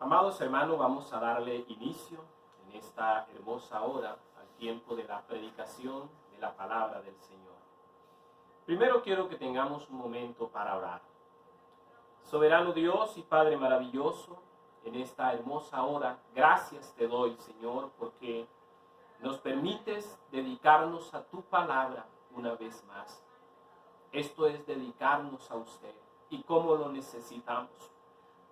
Amados hermanos, vamos a darle inicio en esta hermosa hora al tiempo de la predicación de la palabra del Señor. Primero quiero que tengamos un momento para orar. Soberano Dios y Padre maravilloso, en esta hermosa hora, gracias te doy, Señor, porque nos permites dedicarnos a tu palabra una vez más. Esto es dedicarnos a usted y cómo lo necesitamos.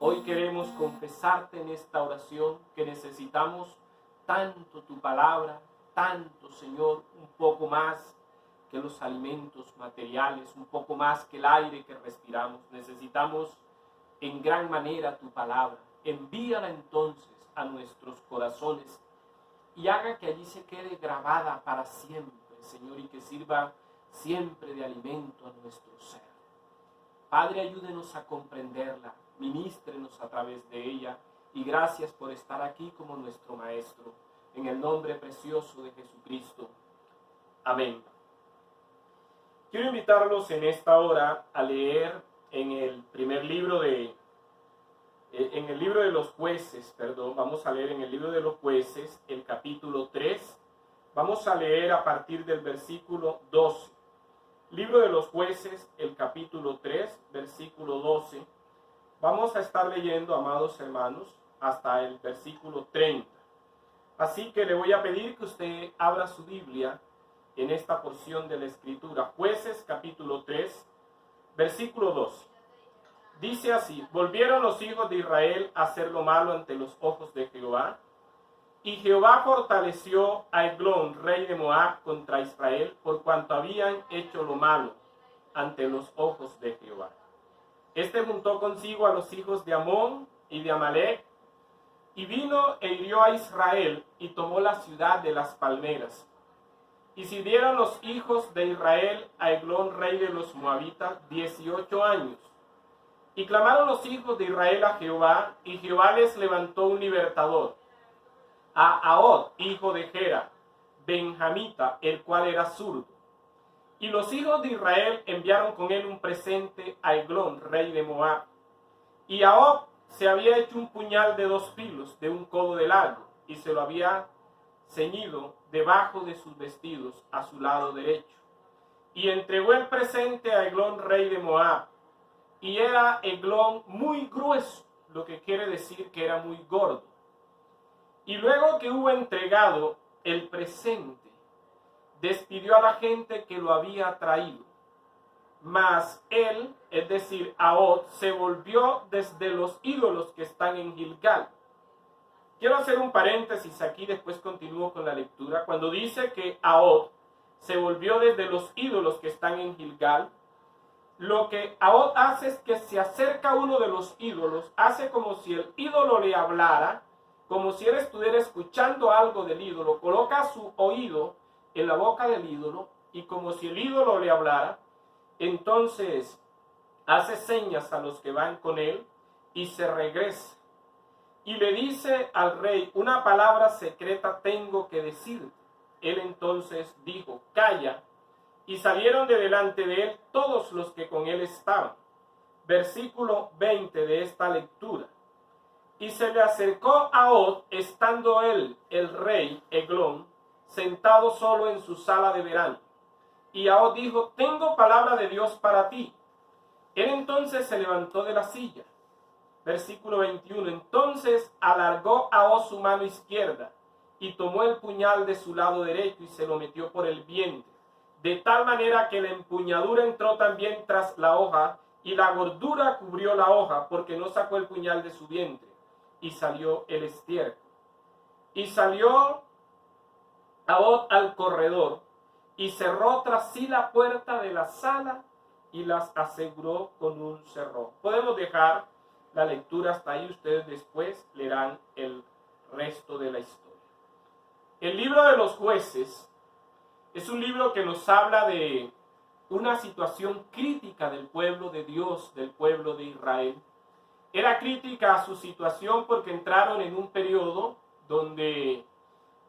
Hoy queremos confesarte en esta oración que necesitamos tanto tu palabra, tanto, Señor, un poco más que los alimentos materiales, un poco más que el aire que respiramos. Necesitamos en gran manera tu palabra. Envíala entonces a nuestros corazones y haga que allí se quede grabada para siempre, Señor, y que sirva siempre de alimento a nuestro ser. Padre, ayúdenos a comprenderla, ministrenos a través de ella, y gracias por estar aquí como nuestro Maestro, en el nombre precioso de Jesucristo. Amén. Quiero invitarlos en esta hora a leer en el libro de los Jueces, vamos a leer en el libro de los Jueces, el capítulo 3, vamos a leer a partir del versículo 12. Libro de los Jueces, el capítulo 3, versículo 12. Vamos a estar leyendo, amados hermanos, hasta el versículo 30. Así que le voy a pedir que usted abra su Biblia en esta porción de la Escritura. Jueces, capítulo 3, versículo 12. Dice así: volvieron los hijos de Israel a hacer lo malo ante los ojos de Jehová, y Jehová fortaleció a Eglón, rey de Moab, contra Israel, por cuanto habían hecho lo malo ante los ojos de Jehová. Este juntó consigo a los hijos de Amón y de Amalec, y vino e hirió a Israel, y tomó la ciudad de las palmeras. Y sirvieron los hijos de Israel a Eglón, rey de los Moabitas, 18 años. Y clamaron los hijos de Israel a Jehová, y Jehová les levantó un libertador, a Ahod, hijo de Gera, benjamita, el cual era zurdo. Y los hijos de Israel enviaron con él un presente a Eglón, rey de Moab. Y Ahod se había hecho un puñal de 2 filos, de 1 codo de largo, y se lo había ceñido debajo de sus vestidos a su lado derecho. Y entregó el presente a Eglón, rey de Moab. Y era Eglón muy grueso, lo que quiere decir que era muy gordo. Y luego que hubo entregado el presente, despidió a la gente que lo había traído. Mas él, es decir, Ahod, se volvió desde los ídolos que están en Gilgal. Quiero hacer un paréntesis aquí, después continúo con la lectura. Cuando dice que Ahod se volvió desde los ídolos que están en Gilgal, lo que Ahod hace es que se acerca a uno de los ídolos, hace como si el ídolo le hablara, como si él estuviera escuchando algo del ídolo, coloca su oído en la boca del ídolo y como si el ídolo le hablara, entonces hace señas a los que van con él y se regresa. Y le dice al rey: una palabra secreta tengo que decirte. Él entonces dijo: calla. Y salieron de delante de él todos los que con él estaban. Versículo 20 de esta lectura. Y se le acercó a Ahod, estando él, el rey Eglón, sentado solo en su sala de verano. Y Ahod dijo: tengo palabra de Dios para ti. Él entonces se levantó de la silla. Versículo 21. Entonces alargó Ahod su mano izquierda y tomó el puñal de su lado derecho y se lo metió por el vientre, de tal manera que la empuñadura entró también tras la hoja y la gordura cubrió la hoja, porque no sacó el puñal de su vientre, y salió el estiércol. Y salió Ahod al corredor y cerró tras sí la puerta de la sala y las aseguró con un cerrojo. Podemos dejar la lectura hasta ahí, ustedes después leerán el resto de la historia. El libro de los Jueces es un libro que nos habla de una situación crítica del pueblo de Dios, del pueblo de Israel. Era crítica a su situación porque entraron en un periodo donde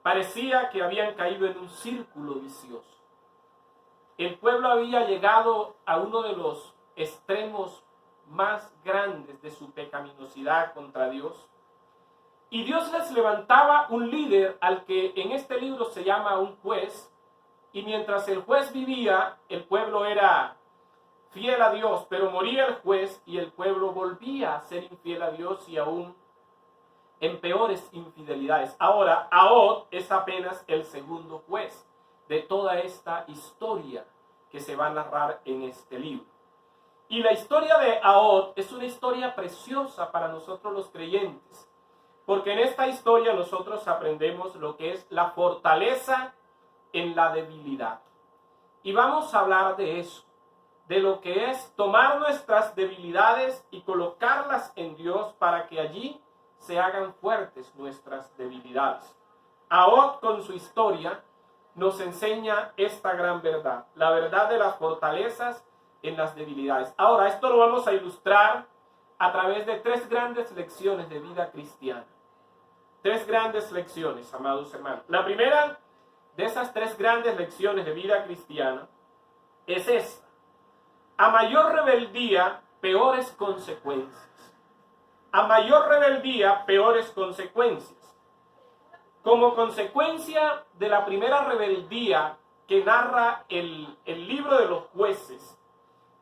parecía que habían caído en un círculo vicioso. El pueblo había llegado a uno de los extremos más grandes de su pecaminosidad contra Dios. Y Dios les levantaba un líder al que en este libro se llama un juez. Y mientras el juez vivía, el pueblo era fiel a Dios, pero moría el juez y el pueblo volvía a ser infiel a Dios y aún en peores infidelidades. Ahora, Ahod es apenas el segundo juez de toda esta historia que se va a narrar en este libro. Y la historia de Ahod es una historia preciosa para nosotros los creyentes, porque en esta historia nosotros aprendemos lo que es la fortaleza en la debilidad. Y vamos a hablar de eso, de lo que es tomar nuestras debilidades y colocarlas en Dios para que allí se hagan fuertes nuestras debilidades. Ahod con su historia nos enseña esta gran verdad, la verdad de las fortalezas en las debilidades. Ahora, esto lo vamos a ilustrar a través de 3 grandes lecciones de vida cristiana. 3 grandes lecciones, amados hermanos. La primera de esas 3 grandes lecciones de vida cristiana es esta: a mayor rebeldía, peores consecuencias. A mayor rebeldía, peores consecuencias. Como consecuencia de la primera rebeldía que narra el libro de los jueces,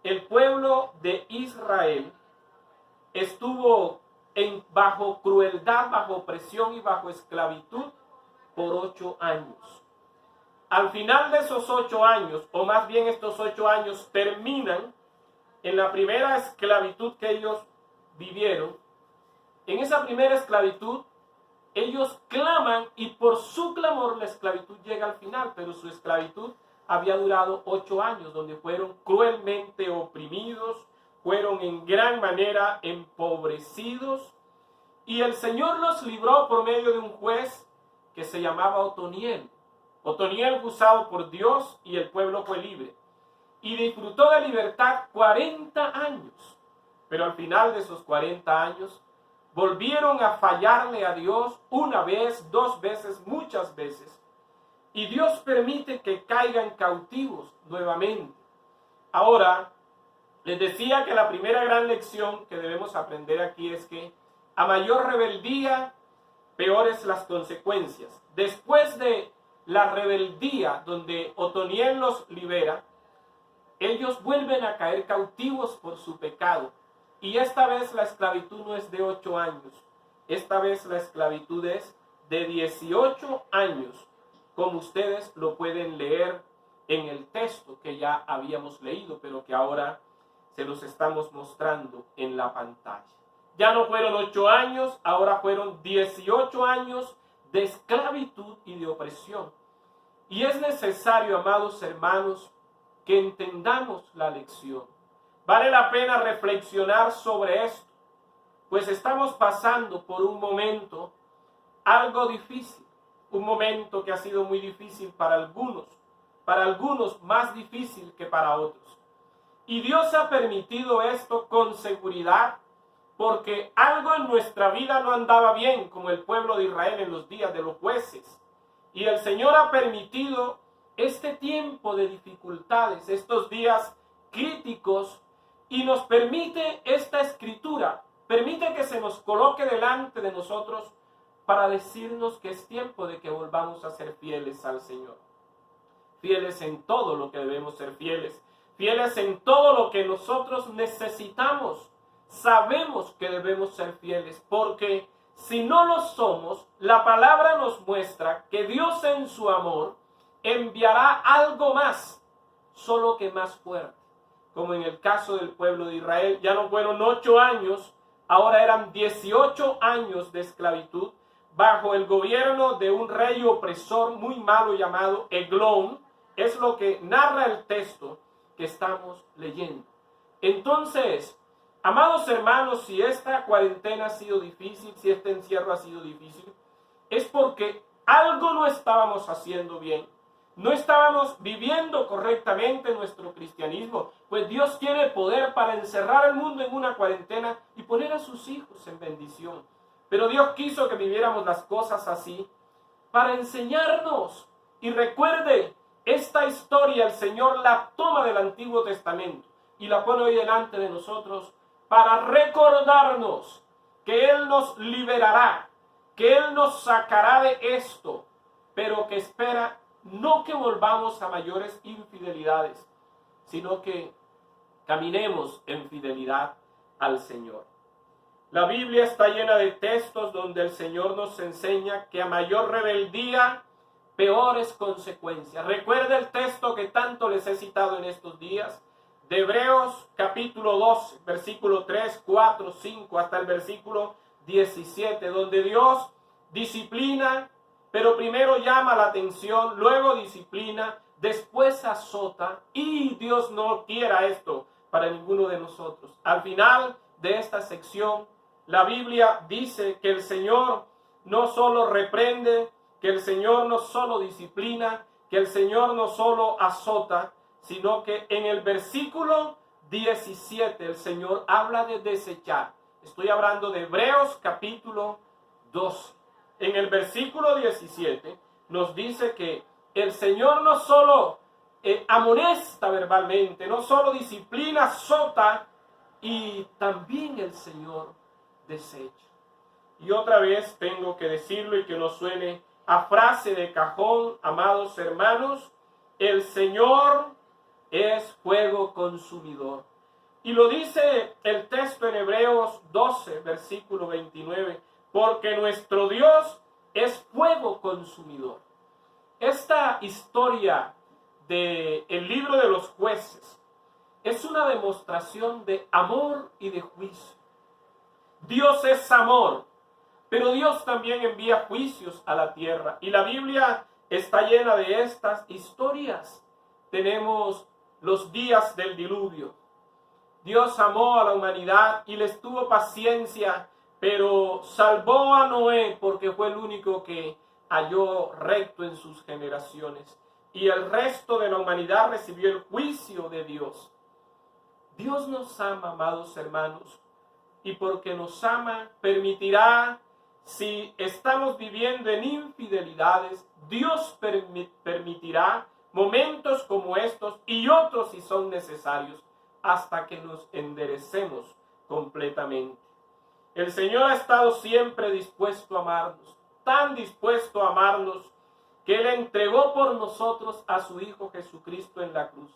el pueblo de Israel estuvo bajo crueldad, bajo opresión y bajo esclavitud por 8 años. Al final de esos 8 años, o más bien estos 8 años terminan en la primera esclavitud que ellos vivieron. En esa primera esclavitud, ellos claman y por su clamor la esclavitud llega al final, pero su esclavitud había durado 8 años, donde fueron cruelmente oprimidos, fueron en gran manera empobrecidos, y el Señor los libró por medio de un juez que se llamaba Otoniel. Otoniel fue usado por Dios y el pueblo fue libre. Y disfrutó de libertad 40 años. Pero al final de esos 40 años, volvieron a fallarle a Dios una vez, 2 veces, muchas veces. Y Dios permite que caigan cautivos nuevamente. Ahora, les decía que la primera gran lección que debemos aprender aquí es que a mayor rebeldía, peores las consecuencias. Después de la rebeldía donde Otoniel los libera, ellos vuelven a caer cautivos por su pecado. Y esta vez la esclavitud no es de 8 años. Esta vez la esclavitud es de 18 años, como ustedes lo pueden leer en el texto que ya habíamos leído, pero que ahora se los estamos mostrando en la pantalla. Ya no fueron 8 años, ahora fueron 18 años de esclavitud y de opresión. Y es necesario, amados hermanos, que entendamos la lección. Vale la pena reflexionar sobre esto, pues estamos pasando por un momento algo difícil, un momento que ha sido muy difícil para algunos más difícil que para otros. Y Dios ha permitido esto con seguridad, porque algo en nuestra vida no andaba bien, como el pueblo de Israel en los días de los jueces. Y el Señor ha permitido este tiempo de dificultades, estos días críticos, y nos permite esta escritura, permite que se nos coloque delante de nosotros para decirnos que es tiempo de que volvamos a ser fieles al Señor. Fieles en todo lo que debemos ser fieles, fieles en todo lo que nosotros necesitamos. Sabemos que debemos ser fieles porque si no lo somos, la palabra nos muestra que Dios en su amor enviará algo más, solo que más fuerte. Como en el caso del pueblo de Israel, ya no fueron 8 años, ahora eran 18 años de esclavitud bajo el gobierno de un rey opresor muy malo llamado Eglón. Es lo que narra el texto que estamos leyendo. Entonces, amados hermanos, si esta cuarentena ha sido difícil, si este encierro ha sido difícil, es porque algo no estábamos haciendo bien. No estábamos viviendo correctamente nuestro cristianismo, pues Dios tiene poder para encerrar al mundo en una cuarentena y poner a sus hijos en bendición. Pero Dios quiso que viviéramos las cosas así para enseñarnos. Y recuerde, esta historia el Señor la toma del Antiguo Testamento y la pone hoy delante de nosotros para recordarnos que Él nos liberará, que Él nos sacará de esto, pero que espera no que volvamos a mayores infidelidades, sino que caminemos en fidelidad al Señor. La Biblia está llena de textos donde el Señor nos enseña que a mayor rebeldía, peores consecuencias. Recuerda el texto que tanto les he citado en estos días, de Hebreos capítulo 12, versículo 3, 4, 5, hasta el versículo 17, donde Dios disciplina, pero primero llama la atención, luego disciplina, después azota, y Dios no quiera esto para ninguno de nosotros. Al final de esta sección, la Biblia dice que el Señor no solo reprende, que el Señor no solo disciplina, que el Señor no solo azota, sino que en el versículo 17 el Señor habla de desechar. Estoy hablando de Hebreos capítulo 12. En el versículo 17 nos dice que el Señor no solo amonesta verbalmente, no solo disciplina, azota, y también el Señor desecha. Y otra vez tengo que decirlo y que no suene a frase de cajón, amados hermanos, el Señor es fuego consumidor. Y lo dice el texto en Hebreos 12, versículo 29, porque nuestro Dios es fuego consumidor. Esta historia del libro de los jueces es una demostración de amor y de juicio. Dios es amor, pero Dios también envía juicios a la tierra. Y la Biblia está llena de estas historias. Tenemos los días del diluvio. Dios amó a la humanidad y les tuvo paciencia, pero salvó a Noé porque fue el único que halló recto en sus generaciones. Y el resto de la humanidad recibió el juicio de Dios. Dios nos ama, amados hermanos, y porque nos ama, permitirá, si estamos viviendo en infidelidades, Dios permitirá momentos como estos y otros si son necesarios, hasta que nos enderecemos completamente. El Señor ha estado siempre dispuesto a amarnos, tan dispuesto a amarnos, que Él entregó por nosotros a su Hijo Jesucristo en la cruz.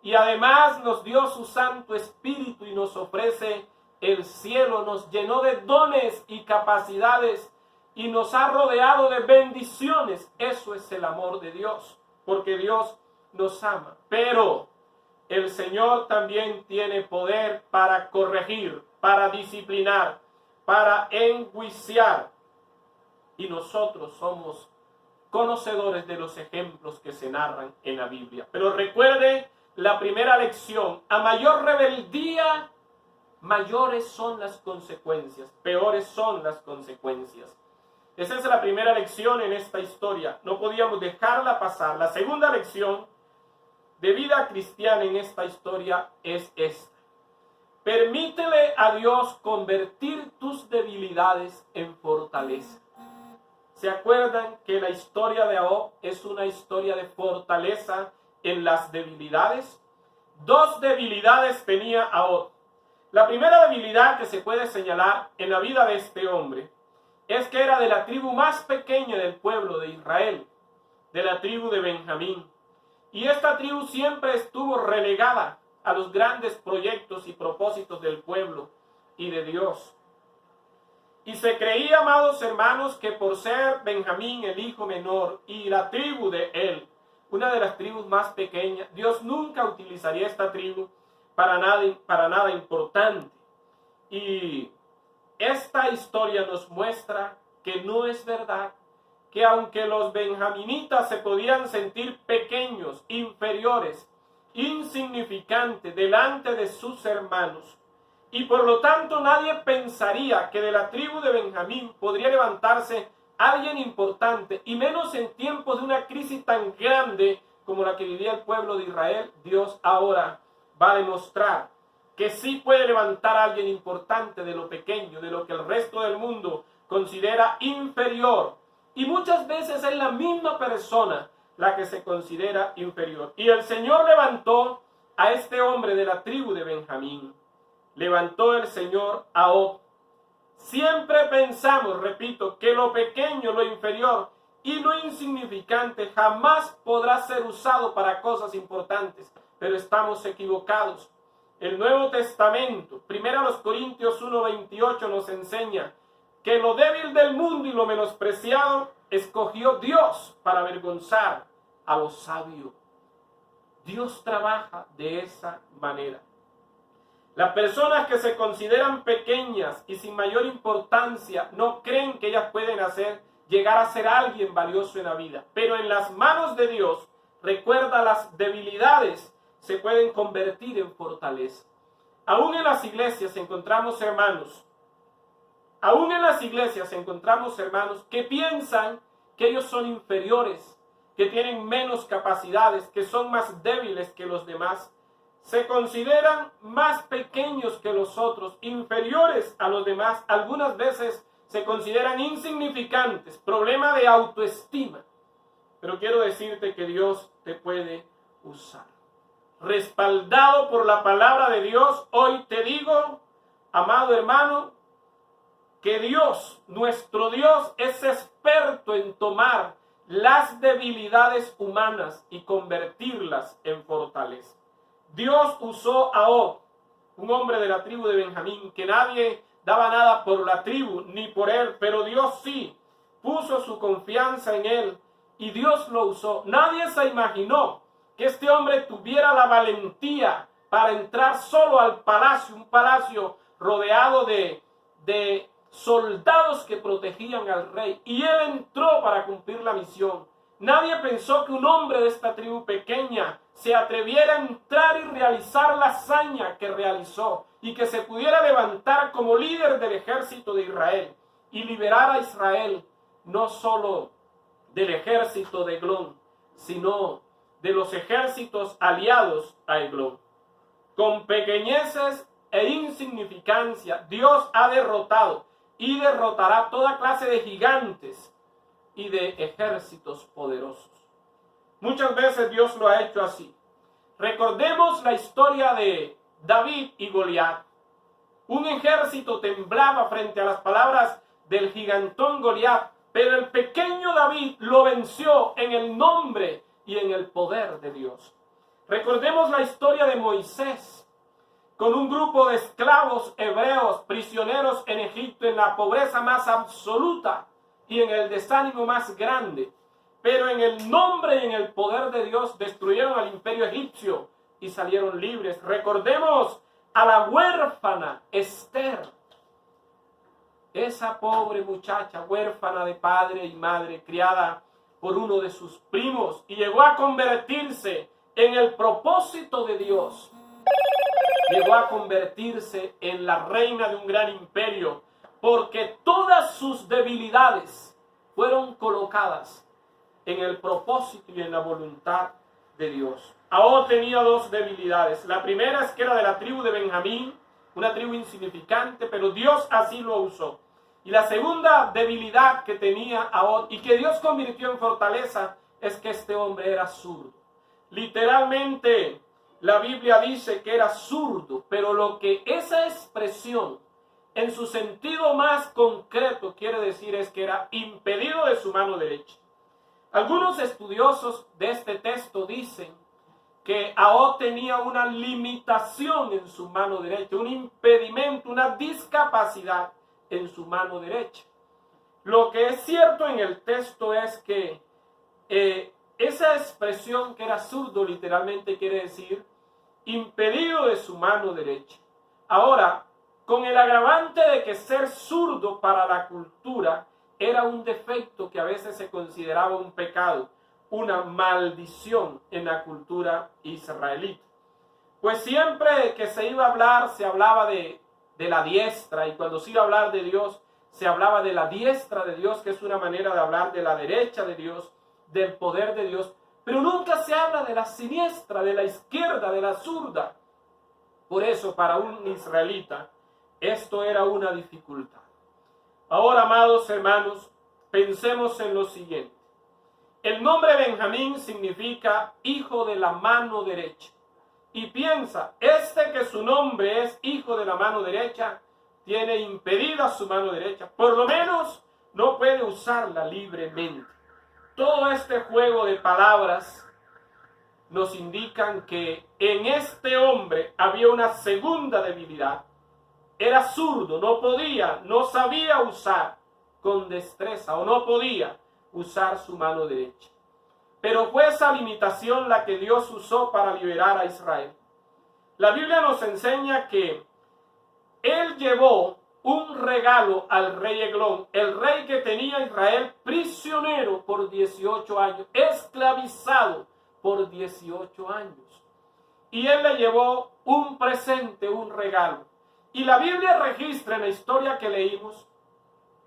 Y además nos dio su Santo Espíritu y nos ofrece el cielo, nos llenó de dones y capacidades y nos ha rodeado de bendiciones. Eso es el amor de Dios, porque Dios nos ama. Pero el Señor también tiene poder para corregir, para disciplinar, para enjuiciar. Y nosotros somos conocedores de los ejemplos que se narran en la Biblia. Pero recuerde la primera lección: a mayor rebeldía, mayores son las consecuencias, peores son las consecuencias. Esa es la primera lección en esta historia. No podíamos dejarla pasar. La segunda lección de vida cristiana en esta historia es esta: permítele a Dios convertir tus debilidades en fortaleza. ¿Se acuerdan que la historia de Job es una historia de fortaleza en las debilidades? Dos debilidades tenía Job. La primera debilidad que se puede señalar en la vida de este hombre es que era de la tribu más pequeña del pueblo de Israel, de la tribu de Benjamín. Y esta tribu siempre estuvo relegada a los grandes proyectos y propósitos del pueblo y de Dios. Y se creía, amados hermanos, que por ser Benjamín el hijo menor y la tribu de él, una de las tribus más pequeñas, Dios nunca utilizaría esta tribu para nada importante. Y esta historia nos muestra que no es verdad, que aunque los benjaminitas se podían sentir pequeños, inferiores, insignificantes delante de sus hermanos, y por lo tanto nadie pensaría que de la tribu de Benjamín podría levantarse alguien importante, y menos en tiempos de una crisis tan grande como la que vivía el pueblo de Israel. Dios ahora va a demostrar que sí puede levantar a alguien importante de lo pequeño, de lo que el resto del mundo considera inferior. Y muchas veces es la misma persona la que se considera inferior. Y el Señor levantó a este hombre de la tribu de Benjamín. Levantó el Señor a Job, Siempre pensamos, repito, que lo pequeño, lo inferior y lo insignificante jamás podrá ser usado para cosas importantes, pero estamos equivocados. El Nuevo Testamento, 1 Corintios 1:28, nos enseña que lo débil del mundo y lo menospreciado escogió Dios para avergonzar a los sabios. Dios trabaja de esa manera. Las personas que se consideran pequeñas y sin mayor importancia no creen que ellas pueden llegar a ser alguien valioso en la vida. Pero en las manos de Dios, recuerda, las debilidades se pueden convertir en fortaleza. Aún en las iglesias encontramos hermanos que piensan que ellos son inferiores, que tienen menos capacidades, que son más débiles que los demás. Se consideran más pequeños que los otros, inferiores a los demás. Algunas veces se consideran insignificantes, problema de autoestima. Pero quiero decirte que Dios te puede usar. Respaldado por la palabra de Dios, hoy te digo, amado hermano, que Dios, nuestro Dios, es experto en tomar las debilidades humanas y convertirlas en fortaleza. Dios usó a Og, un hombre de la tribu de Benjamín, que nadie daba nada por la tribu ni por él, pero Dios sí puso su confianza en él y Dios lo usó. Nadie se imaginó que este hombre tuviera la valentía para entrar solo al palacio, un palacio rodeado de soldados que protegían al rey, y él entró para cumplir la misión. Nadie pensó que un hombre de esta tribu pequeña se atreviera a entrar y realizar la hazaña que realizó y que se pudiera levantar como líder del ejército de Israel y liberar a Israel no solo del ejército de Eglón, sino de los ejércitos aliados a Eglón. Con pequeñeces e insignificancia, Dios ha derrotado y derrotará toda clase de gigantes y de ejércitos poderosos. Muchas veces Dios lo ha hecho así. Recordemos la historia de David y Goliat. Un ejército temblaba frente a las palabras del gigantón Goliat, pero el pequeño David lo venció en el nombre y en el poder de Dios. Recordemos la historia de Moisés, con un grupo de esclavos hebreos, prisioneros en Egipto, en la pobreza más absoluta y en el desánimo más grande. Pero en el nombre y en el poder de Dios destruyeron al imperio egipcio y salieron libres. Recordemos a la huérfana Esther, esa pobre muchacha huérfana de padre y madre, criada por uno de sus primos, y llegó a convertirse en el propósito de Dios. Llegó a convertirse en la reina de un gran imperio, porque todas sus debilidades fueron colocadas en el propósito y en la voluntad de Dios. Ahora tenía dos debilidades. La primera es que era de la tribu de Benjamín, una tribu insignificante, pero Dios así lo usó. Y la segunda debilidad que tenía Ahod y que Dios convirtió en fortaleza es que este hombre era zurdo. Literalmente, la Biblia dice que era zurdo, pero lo que esa expresión en su sentido más concreto quiere decir es que era impedido de su mano derecha. Algunos estudiosos de este texto dicen que Ahod tenía una limitación en su mano derecha, un impedimento, una discapacidad en su mano derecha. Lo que es cierto en el texto es que esa expresión que era zurdo literalmente quiere decir impedido de su mano derecha. Ahora, con el agravante de que ser zurdo para la cultura era un defecto que a veces se consideraba un pecado, una maldición en la cultura israelita. Pues siempre que se iba a hablar, se hablaba de la diestra, y cuando se iba a hablar de Dios, se hablaba de la diestra de Dios, que es una manera de hablar de la derecha de Dios, del poder de Dios, pero nunca se habla de la siniestra, de la izquierda, de la zurda. Por eso, para un israelita, esto era una dificultad. Ahora, amados hermanos, pensemos en lo siguiente. El nombre Benjamín significa hijo de la mano derecha. Y piensa, que su nombre es hijo de la mano derecha, tiene impedida su mano derecha. Por lo menos no puede usarla libremente. Todo este juego de palabras nos indican que en este hombre había una segunda debilidad. Era zurdo, no sabía usar con destreza o no podía usar su mano derecha. Pero fue esa limitación la que Dios usó para liberar a Israel. La Biblia nos enseña que Él llevó un regalo al rey Eglón, el rey que tenía a Israel prisionero por 18 años, esclavizado por 18 años. Y Él le llevó un presente, un regalo. Y la Biblia registra en la historia que leímos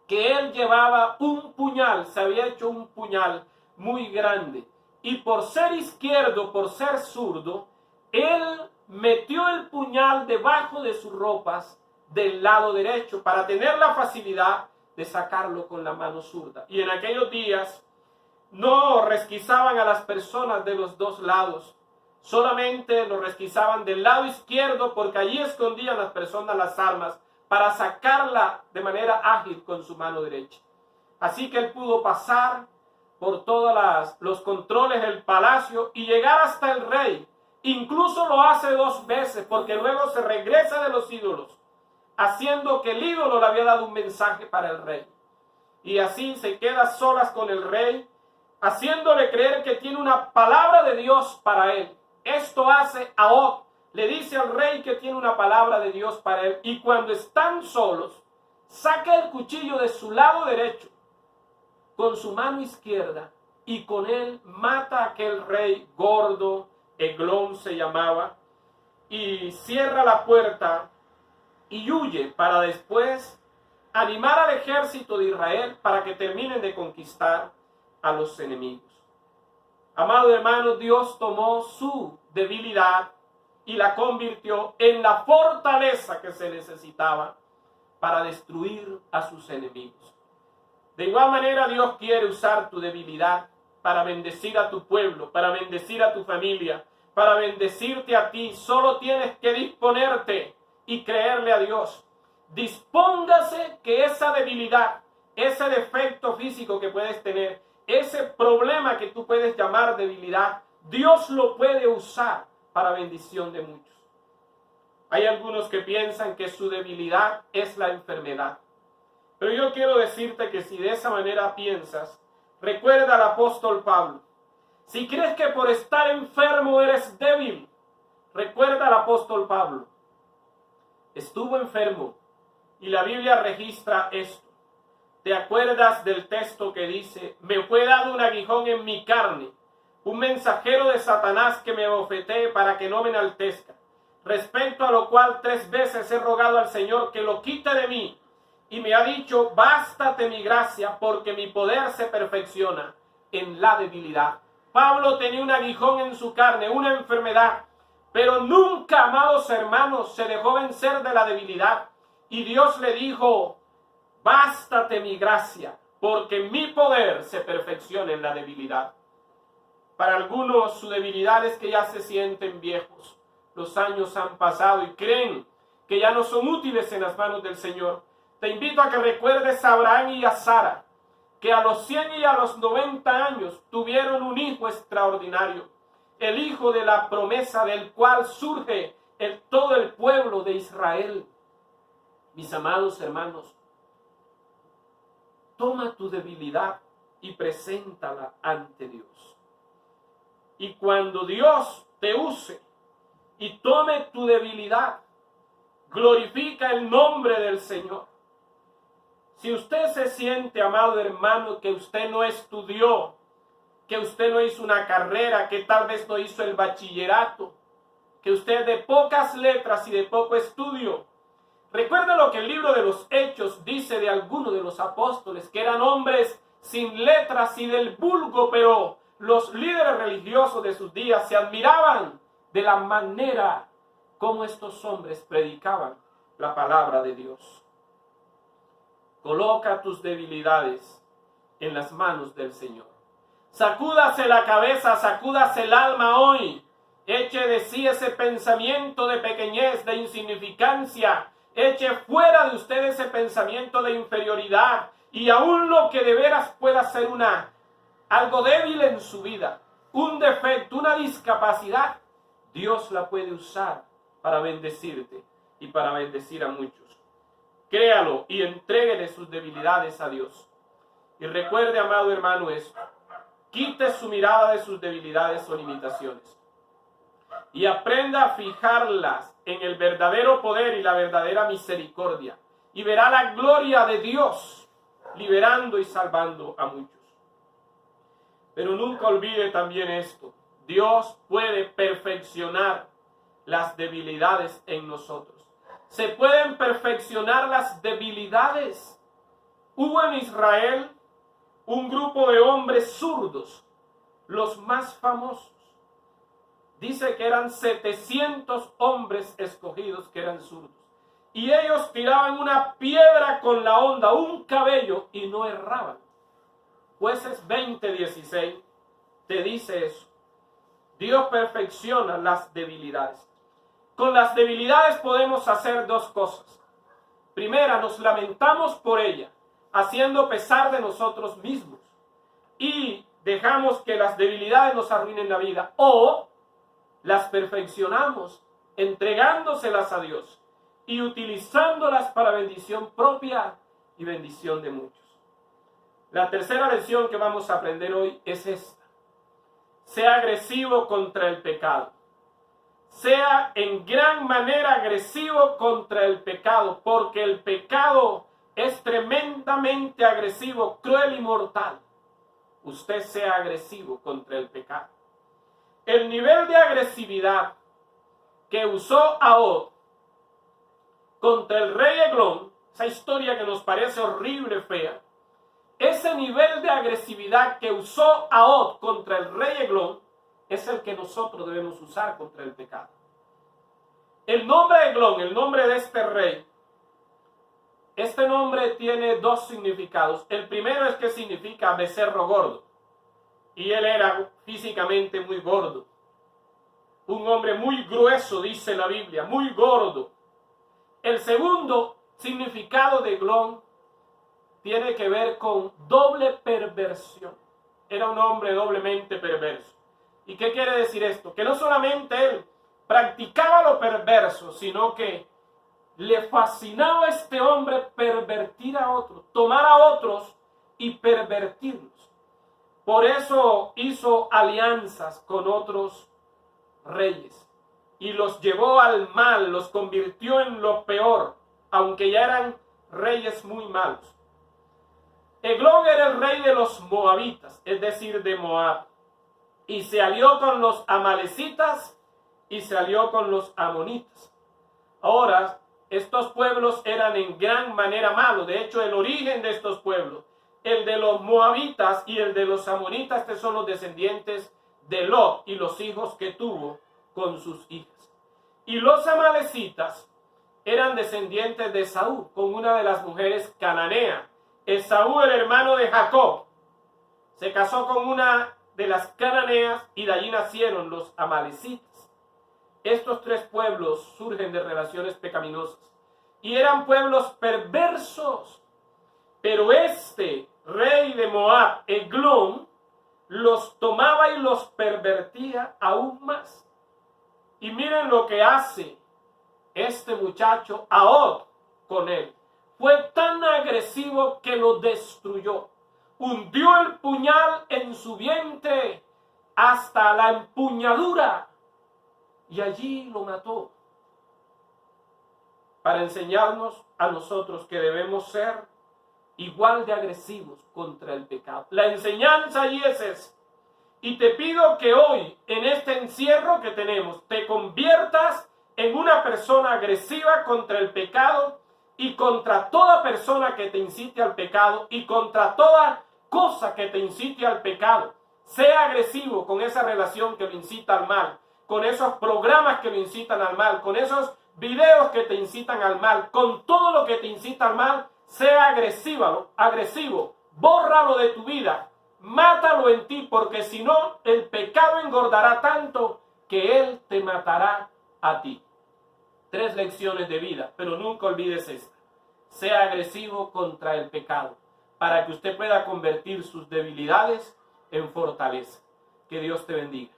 que Él llevaba un puñal, se había hecho un puñal muy grande. Y por ser izquierdo, por ser zurdo, Él metió el puñal debajo de sus ropas del lado derecho para tener la facilidad de sacarlo con la mano zurda. Y en aquellos días no resquizaban a las personas de los dos lados, solamente lo resquizaban del lado izquierdo porque allí escondían las personas las armas para sacarla de manera ágil con su mano derecha. Así que él pudo pasar por todos los controles del palacio y llegar hasta el rey. Incluso lo hace 2 veces porque luego se regresa de los ídolos, haciendo que el ídolo le había dado un mensaje para el rey. Y así se queda solas con el rey, haciéndole creer que tiene una palabra de Dios para él. Esto hace a Og, le dice al rey que tiene una palabra de Dios para él. Y cuando están solos, saca el cuchillo de su lado derecho con su mano izquierda y con él mata a aquel rey gordo, Eglón se llamaba, y cierra la puerta y huye para después animar al ejército de Israel para que terminen de conquistar a los enemigos. Amado hermano, Dios tomó su debilidad y la convirtió en la fortaleza que se necesitaba para destruir a sus enemigos. De igual manera, Dios quiere usar tu debilidad para bendecir a tu pueblo, para bendecir a tu familia, para bendecirte a ti. Solo tienes que disponerte y creerle a Dios. Dispóngase que esa debilidad, ese defecto físico que puedes tener, ese problema que tú puedes llamar debilidad, Dios lo puede usar para bendición de muchos. Hay algunos que piensan que su debilidad es la enfermedad. Pero yo quiero decirte que si de esa manera piensas, recuerda al apóstol Pablo. Si crees que por estar enfermo eres débil, recuerda al apóstol Pablo. Estuvo enfermo y la Biblia registra esto. ¿Te acuerdas del texto que dice: me fue dado un aguijón en mi carne, un mensajero de Satanás que me bofetee para que no me enaltezca? Respecto a lo cual 3 veces he rogado al Señor que lo quite de mí, y me ha dicho: bástate mi gracia, porque mi poder se perfecciona en la debilidad. Pablo tenía un aguijón en su carne, una enfermedad, pero nunca, amados hermanos, se dejó vencer de la debilidad. Y Dios le dijo: bástate mi gracia, porque mi poder se perfecciona en la debilidad. Para algunos su debilidad es que ya se sienten viejos. Los años han pasado y creen que ya no son útiles en las manos del Señor. Te invito a que recuerdes a Abraham y a Sara, que a los 100 y a los 90 años tuvieron un hijo extraordinario, el hijo de la promesa del cual surge todo el pueblo de Israel. Mis amados hermanos, toma tu debilidad y preséntala ante Dios. Y cuando Dios te use y tome tu debilidad, glorifica el nombre del Señor. Si usted se siente, amado hermano, que usted no estudió, que usted no hizo una carrera, que tal vez no hizo el bachillerato, que usted es de pocas letras y de poco estudio, recuerda lo que el libro de los Hechos dice de algunos de los apóstoles, que eran hombres sin letras y del vulgo, pero los líderes religiosos de sus días se admiraban de la manera como estos hombres predicaban la palabra de Dios. Coloca tus debilidades en las manos del Señor. Sacúdase la cabeza, sacúdase el alma hoy. Eche de sí ese pensamiento de pequeñez, de insignificancia, Eche fuera de usted ese pensamiento de inferioridad y aún lo que de veras pueda ser algo débil en su vida, un defecto, una discapacidad, Dios la puede usar para bendecirte y para bendecir a muchos. Créalo y entréguele sus debilidades a Dios. Y recuerde, amado hermano, esto. Quite su mirada de sus debilidades o limitaciones y aprenda a fijarlas en el verdadero poder y la verdadera misericordia, y verá la gloria de Dios liberando y salvando a muchos. Pero nunca olvide también esto: Dios puede perfeccionar las debilidades en nosotros. Se pueden perfeccionar las debilidades. Hubo en Israel un grupo de hombres zurdos, los más famosos. Dice que eran 700 hombres escogidos que eran zurdos. Y ellos tiraban una piedra con la honda, un cabello, y no erraban. Jueces 20:16 te dice eso. Dios perfecciona las debilidades. Con las debilidades podemos hacer dos cosas. Primera, nos lamentamos por ella, haciendo pesar de nosotros mismos, y dejamos que las debilidades nos arruinen la vida, o las perfeccionamos entregándoselas a Dios y utilizándolas para bendición propia y bendición de muchos. La tercera lección que vamos a aprender hoy es esta: sea agresivo contra el pecado. Sea en gran manera agresivo contra el pecado, porque el pecado es tremendamente agresivo, cruel y mortal. Usted sea agresivo contra el pecado. El nivel de agresividad que usó Ahod contra el rey Eglón, esa historia que nos parece horrible, fea, ese nivel de agresividad que usó Ahod contra el rey Eglón es el que nosotros debemos usar contra el pecado. El nombre de Eglón, el nombre de este rey, este nombre tiene dos significados. El primero es que significa becerro gordo. Y él era físicamente muy gordo. Un hombre muy grueso, dice la Biblia, muy gordo. El segundo significado de Eglón tiene que ver con doble perversión. Era un hombre doblemente perverso. ¿Y qué quiere decir esto? Que no solamente él practicaba lo perverso, sino que le fascinaba a este hombre pervertir a otros, tomar a otros y pervertirlos. Por eso hizo alianzas con otros reyes y los llevó al mal, los convirtió en lo peor, aunque ya eran reyes muy malos. Eglón era el rey de los moabitas, es decir, de Moab, y se alió con los amalecitas y se alió con los amonitas. Ahora, estos pueblos eran en gran manera malos. De hecho, el origen de estos pueblos, el de los moabitas y el de los amonitas, estos son los descendientes de Lot y los hijos que tuvo con sus hijas. Y los amalecitas eran descendientes de Esaú, con una de las mujeres cananeas. Esaú, el hermano de Jacob, se casó con una de las cananeas y de allí nacieron los amalecitas. Estos tres pueblos surgen de relaciones pecaminosas y eran pueblos perversos. Pero este rey de Moab, Eglón, los tomaba y los pervertía aún más. Y miren lo que hace este muchacho Ahod con él. Fue tan agresivo que lo destruyó. Hundió el puñal en su vientre hasta la empuñadura y allí lo mató. Para enseñarnos a nosotros que debemos ser igual de agresivos contra el pecado. La enseñanza allí es esa. Y te pido que hoy, en este encierro que tenemos, te conviertas en una persona agresiva contra el pecado y contra toda persona que te incite al pecado y contra toda cosa que te incite al pecado. Sea agresivo con esa relación que lo incita al mal, con esos programas que lo incitan al mal, con esos videos que te incitan al mal, con todo lo que te incita al mal. Sea agresivo, bórralo de tu vida, mátalo en ti, porque si no, el pecado engordará tanto que él te matará a ti. 3 lecciones de vida, pero nunca olvides esta. Sea agresivo contra el pecado, para que usted pueda convertir sus debilidades en fortaleza. Que Dios te bendiga.